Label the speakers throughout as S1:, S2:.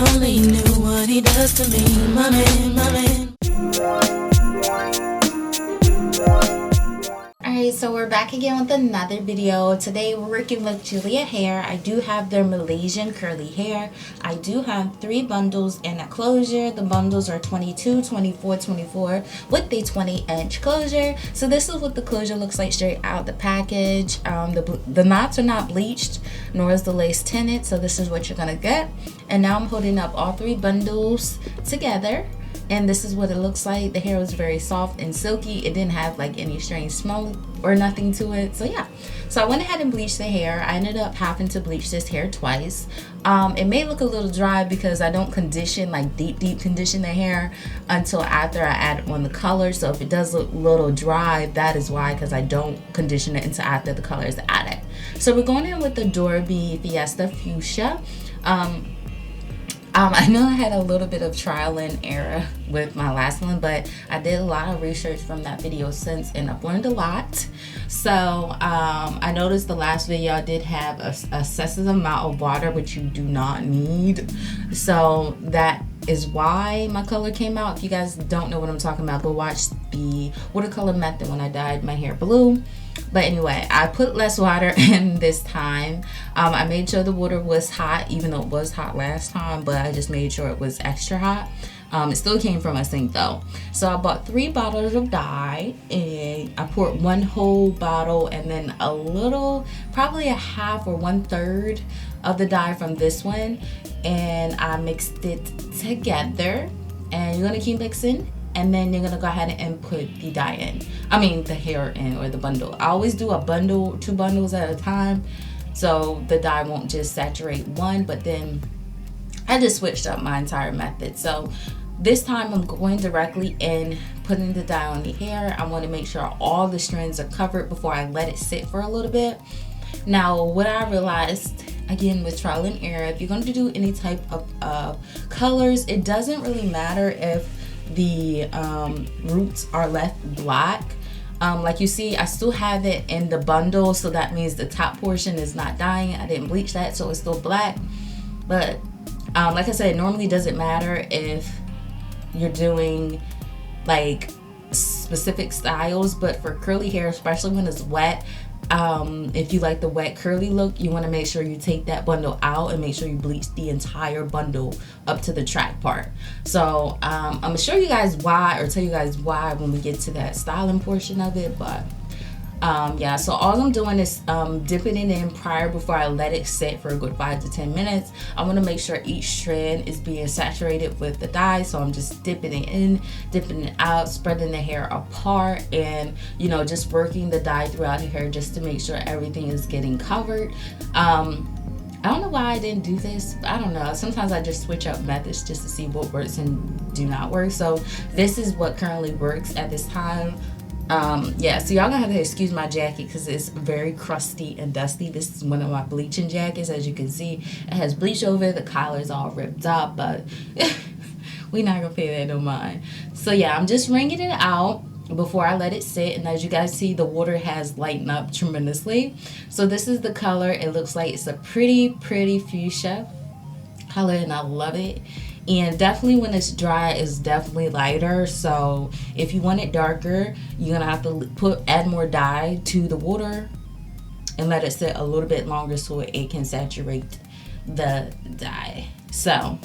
S1: only knew what he does to me, my man, my man.
S2: Alright, so we're back again with another video. Today we're working with Julia hair. I do have their Malaysian curly hair. I do have 3 bundles and a closure. The bundles are 22, 24, 24 with a 20-inch closure. So this is what the closure looks like straight out the package. The knots are not bleached, nor is the lace tinted, so this is what you're gonna get. And now I'm holding up all 3 bundles together. And this is what it looks like. The hair was very soft and silky. It didn't have like any strange smell or nothing to it. So yeah, so I went ahead and bleached the hair. I ended up having to bleach this hair twice. It may look a little dry because I don't condition, like deep condition the hair until after I add on the color. So if it does look a little dry, that is why, because I don't condition it until after the color is added. So we're going in with the Dorby Fiesta Fuchsia. I know I had a little bit of trial and error with my last one, but I did a lot of research from that video since, and I've learned a lot. So I noticed the last video I did have a excessive amount of water, which you do not need. So that is why my color came out. If you guys don't know what I'm talking about, go watch the watercolor method when I dyed my hair blue. But anyway, I put less water in this time. I made sure the water was hot, even though it was hot last time, but I just made sure it was extra hot. It still came from a sink though. So I bought 3 bottles of dye, and I poured 1 whole bottle and then a little, probably a half or 1/3 of the dye from this one, and I mixed it together. And you're gonna keep mixing, and then you're gonna go ahead and put the dye in. I mean the hair in, or the bundle. I always do a bundle, 2 bundles at a time, so the dye won't just saturate one. But then I just switched up my entire method. So this time I'm going directly in, putting the dye on the hair. I want to make sure all the strands are covered before I let it sit for a little bit. Now what I realized, again with trial and error, if you're going to do any type of colors, it doesn't really matter if the roots are left black. Like you see, I still have it in the bundle, so that means the top portion is not dyeing. I didn't bleach that, so it's still black. But like I said, it normally doesn't matter if you're doing like specific styles, but for curly hair, especially when it's wet, if you like the wet curly look, you want to make sure you take that bundle out and make sure you bleach the entire bundle up to the track part. So I'm gonna show you guys why, or tell you guys why when we get to that styling portion of it. But yeah, so all I'm doing is dipping it in prior, before I let it sit for a good 5 to 10 minutes. I want to make sure each strand is being saturated with the dye, so I'm just dipping it in, dipping it out, spreading the hair apart, and you know, just working the dye throughout the hair just to make sure everything is getting covered. I don't know why I didn't do this. I don't know. Sometimes I just switch up methods just to see what works and do not work. So this is what currently works at this time. Yeah, so y'all gonna have to excuse my jacket because it's very crusty and dusty. This is one of my bleaching jackets. As you can see, it has bleach over it. The collar is all ripped up, but we're not gonna pay that no mind. So yeah, I'm just wringing it out before I let it sit, and as you guys see, the water has lightened up tremendously. So this is the color. It looks like it's a pretty fuchsia color, and I love it. And definitely when it's dry, it's definitely lighter. So if you want it darker, you're gonna have to add more dye to the water and let it sit a little bit longer so it can saturate the dye. So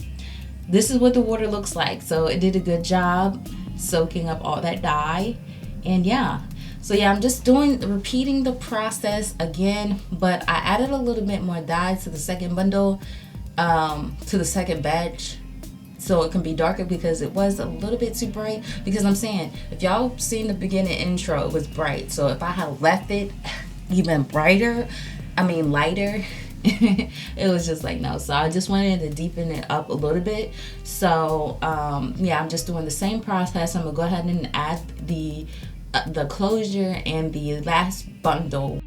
S2: this is what the water looks like. So it did a good job soaking up all that dye. And yeah, so yeah, I'm just repeating the process again, but I added a little bit more dye to the second bundle, to the second batch, so it can be darker, because it was a little bit too bright. Because I'm saying, if y'all seen the beginning intro, it was bright. So if I had left it even brighter, lighter, it was just like no. So I just wanted to deepen it up a little bit. So yeah, I'm just doing the same process. I'm gonna go ahead and add the closure and the last bundle.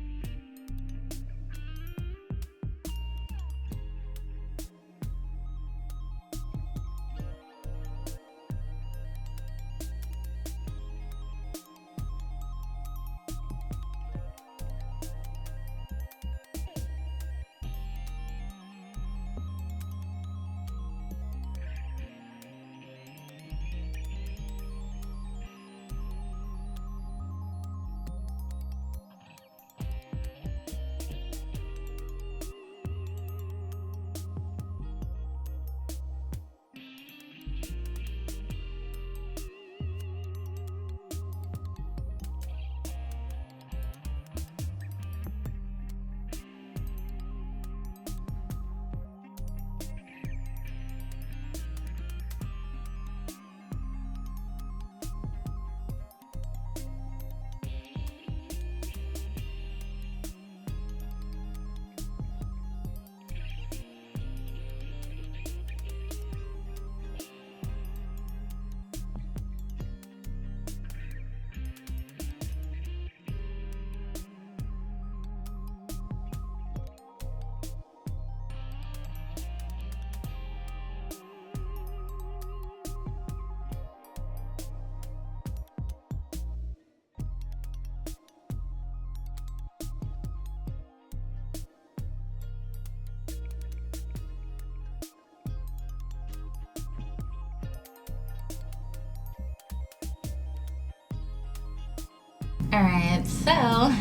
S2: Alright, so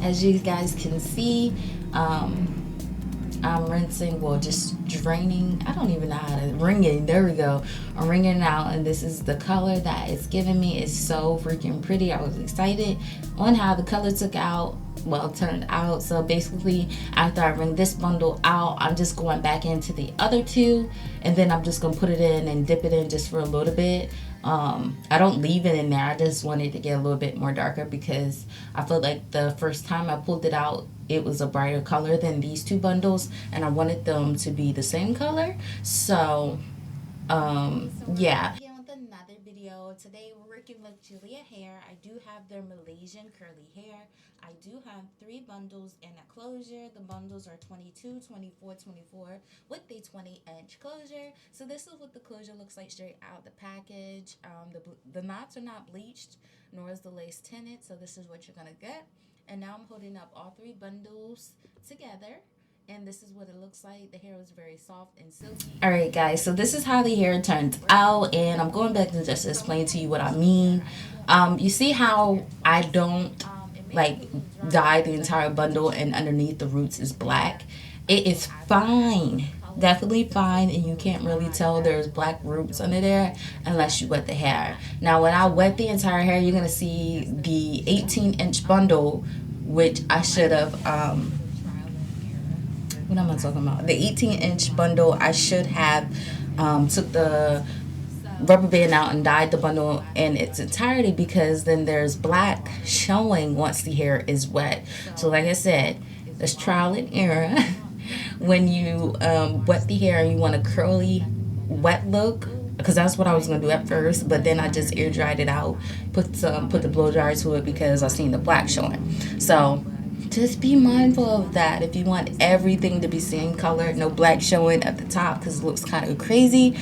S2: as you guys can see, I'm rinsing, well, just draining. I don't even know how to wringing. There we go. I'm wringing it out, and this is the color that it's giving me. It's so freaking pretty. I was excited on how the color turned out. So basically, after I wring this bundle out, I'm just going back into the other two, and then I'm just gonna put it in and dip it in just for a little bit. I don't leave it in there. I just wanted to get a little bit more darker because I felt like the first time I pulled it out, it was a brighter color than these two bundles, and I wanted them to be the same color. So, yeah. Here with another video. Today we're working with Julia Hair. I do have their Malaysian curly hair. I do have 3 bundles in a closure. The bundles are 22, 24, 24 with a 20-inch closure. So this is what the closure looks like straight out the package. The knots are not bleached, nor is the lace tinted. So this is what you're gonna get. And now I'm holding up all 3 bundles together. And this is what it looks like. The hair was very soft and silky. Alright guys, so this is how the hair turns out. And I'm going back to just explain to you what I mean. You see how I don't like dye the entire bundle and underneath the roots is black? It is fine. Definitely fine, and you can't really tell there's black roots under there unless you wet the hair. Now when I wet the entire hair, you're gonna see the 18-inch bundle, which I should have what am I talking about? The 18-inch bundle, I should have took the rubber band out and dyed the bundle in its entirety, because then there's black showing once the hair is wet. So like I said, there's trial and error. When you wet the hair and you want a curly wet look, because that's what I was gonna do at first, but then I just air dried it out, put the blow dryer to it because I seen the black showing. So just be mindful of that. If you want everything to be same color, no black showing at the top because it looks kind of crazy,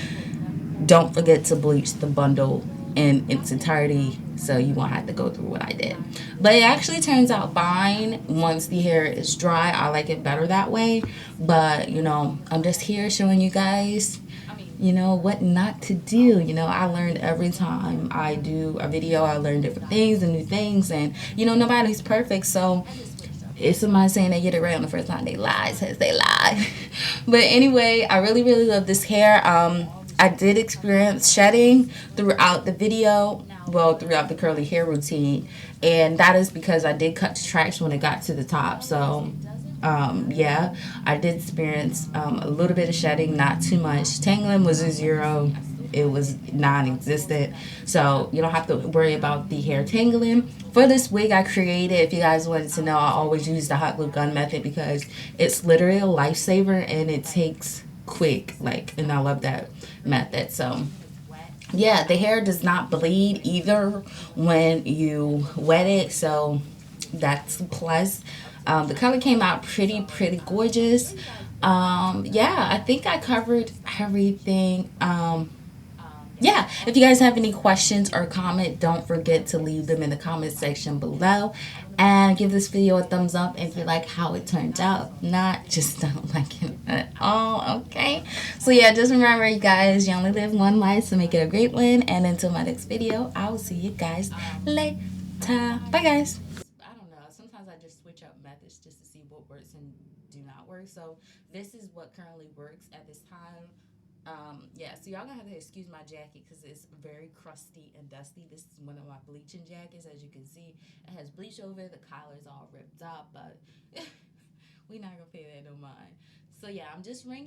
S2: don't forget to bleach the bundle in its entirety, so you won't have to go through what I did. But it actually turns out fine once the hair is dry. I like it better that way. But you know, I'm just here showing you guys, you know, what not to do. You know, I learned every time I do a video, I learn different things and new things, and you know, nobody's perfect. So if somebody saying they get it right on the first time, they lie, says they lie. But anyway, I really love this hair. I did experience shedding throughout the video, well, throughout the curly hair routine, and that is because I did cut the tracks when it got to the top. So yeah, I did experience a little bit of shedding, not too much. Tangling was a 0. It was non-existent, so you don't have to worry about the hair tangling. For this wig I created, if you guys wanted to know, I always use the hot glue gun method because it's literally a lifesaver and it takes quick, like, and I love that method. So yeah, the hair does not bleed either when you wet it, so that's a plus. The color came out pretty gorgeous. Yeah, I think I covered everything. Yeah, if you guys have any questions or comment, don't forget to leave them in the comment section below, and give this video a thumbs up if you like how it turned out. Not just don't like it at all, okay? So yeah, just remember, you guys, you only live one life, so make it a great one. And until my next video, I will see you guys later. Bye guys. I don't know, sometimes I just switch up methods just to see what works and do not work. So this is what currently works at this time. Yeah, so y'all gonna have to excuse my jacket because it's very crusty and dusty. This is one of my bleaching jackets. As you can see, it has bleach over it. The collar's all ripped up, but we not gonna pay that no mind. So yeah, I'm just ringing